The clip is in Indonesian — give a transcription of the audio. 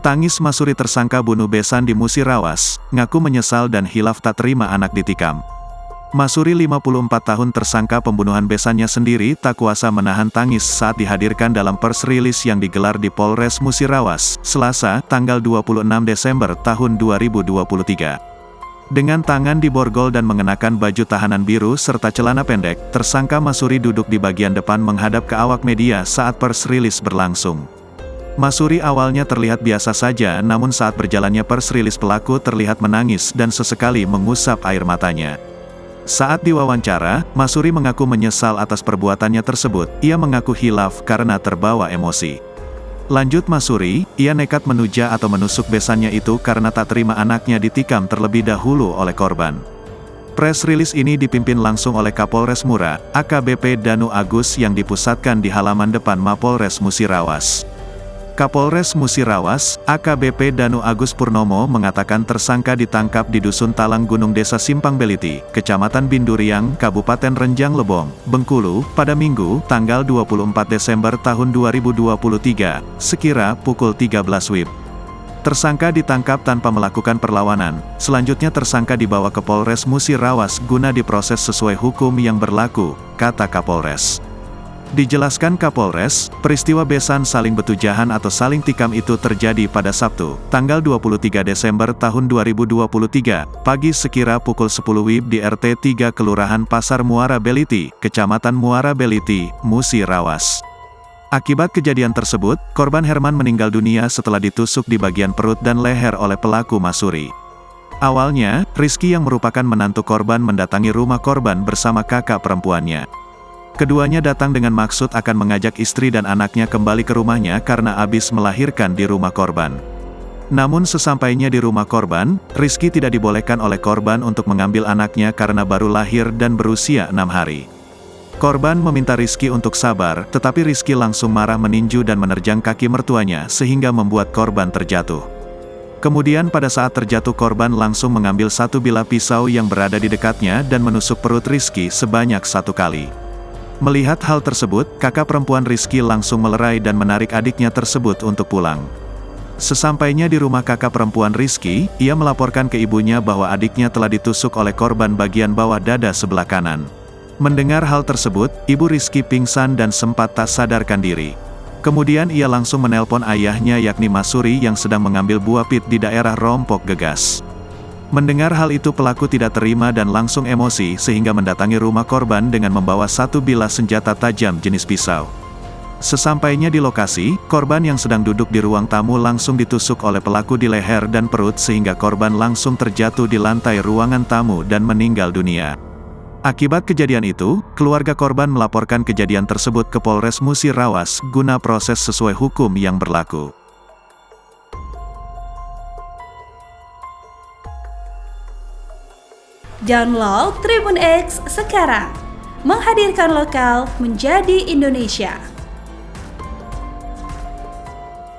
Tangis Masuri tersangka bunuh besan di Musirawas, ngaku menyesal dan hilaf tak terima anak ditikam. Masuri 54 tahun tersangka pembunuhan besannya sendiri tak kuasa menahan tangis saat dihadirkan dalam press release yang digelar di Polres Musirawas, Selasa, tanggal 26 Desember tahun 2023. Dengan tangan diborgol dan mengenakan baju tahanan biru serta celana pendek, tersangka Masuri duduk di bagian depan menghadap ke awak media saat press release berlangsung. Masuri awalnya terlihat biasa saja, namun saat berjalannya press release pelaku terlihat menangis dan sesekali mengusap air matanya. Saat diwawancara, Masuri mengaku menyesal atas perbuatannya tersebut. Ia mengaku hilaf karena terbawa emosi. Lanjut Masuri, ia nekat menuja atau menusuk besannya itu karena tak terima anaknya ditikam terlebih dahulu oleh korban. Press release ini dipimpin langsung oleh Kapolres Mura, AKBP Danu Agus yang dipusatkan di halaman depan Mapolres Musirawas. Kapolres Musirawas, AKBP Danu Agus Purnomo mengatakan tersangka ditangkap di Dusun Talang Gunung Desa Simpang Beliti, Kecamatan Binduriang, Kabupaten Renjang Lebong, Bengkulu, pada Minggu, tanggal 24 Desember tahun 2023, sekira pukul 13 WIB. Tersangka ditangkap tanpa melakukan perlawanan. Selanjutnya tersangka dibawa ke Polres Musirawas guna diproses sesuai hukum yang berlaku, kata Kapolres. Dijelaskan Kapolres, peristiwa besan saling betujahan atau saling tikam itu terjadi pada Sabtu, tanggal 23 Desember tahun 2023, pagi sekira pukul 10 WIB di RT 3 Kelurahan Pasar Muara Beliti, Kecamatan Muara Beliti, Musirawas. Akibat kejadian tersebut, korban Herman meninggal dunia setelah ditusuk di bagian perut dan leher oleh pelaku Masuri. Awalnya, Rizky yang merupakan menantu korban mendatangi rumah korban bersama kakak perempuannya. Keduanya datang dengan maksud akan mengajak istri dan anaknya kembali ke rumahnya karena habis melahirkan di rumah korban. Namun sesampainya di rumah korban, Rizky tidak dibolehkan oleh korban untuk mengambil anaknya karena baru lahir dan berusia 6 hari. Korban meminta Rizky untuk sabar, tetapi Rizky langsung marah meninju dan menerjang kaki mertuanya sehingga membuat korban terjatuh. Kemudian pada saat terjatuh korban langsung mengambil satu bilah pisau yang berada di dekatnya dan menusuk perut Rizky sebanyak 1 kali. Melihat hal tersebut, kakak perempuan Rizky langsung melerai dan menarik adiknya tersebut untuk pulang. Sesampainya di rumah kakak perempuan Rizky, ia melaporkan ke ibunya bahwa adiknya telah ditusuk oleh korban bagian bawah dada sebelah kanan. Mendengar hal tersebut, ibu Rizky pingsan dan sempat tak sadarkan diri. Kemudian ia langsung menelpon ayahnya yakni Masuri yang sedang mengambil buah pit di daerah Rompok Gegas. Mendengar hal itu pelaku tidak terima dan langsung emosi sehingga mendatangi rumah korban dengan membawa satu bilah senjata tajam jenis pisau. Sesampainya di lokasi, korban yang sedang duduk di ruang tamu langsung ditusuk oleh pelaku di leher dan perut sehingga korban langsung terjatuh di lantai ruangan tamu dan meninggal dunia. Akibat kejadian itu, keluarga korban melaporkan kejadian tersebut ke Polres Musirawas guna proses sesuai hukum yang berlaku. Download Tribun X sekarang, menghadirkan lokal menjadi Indonesia.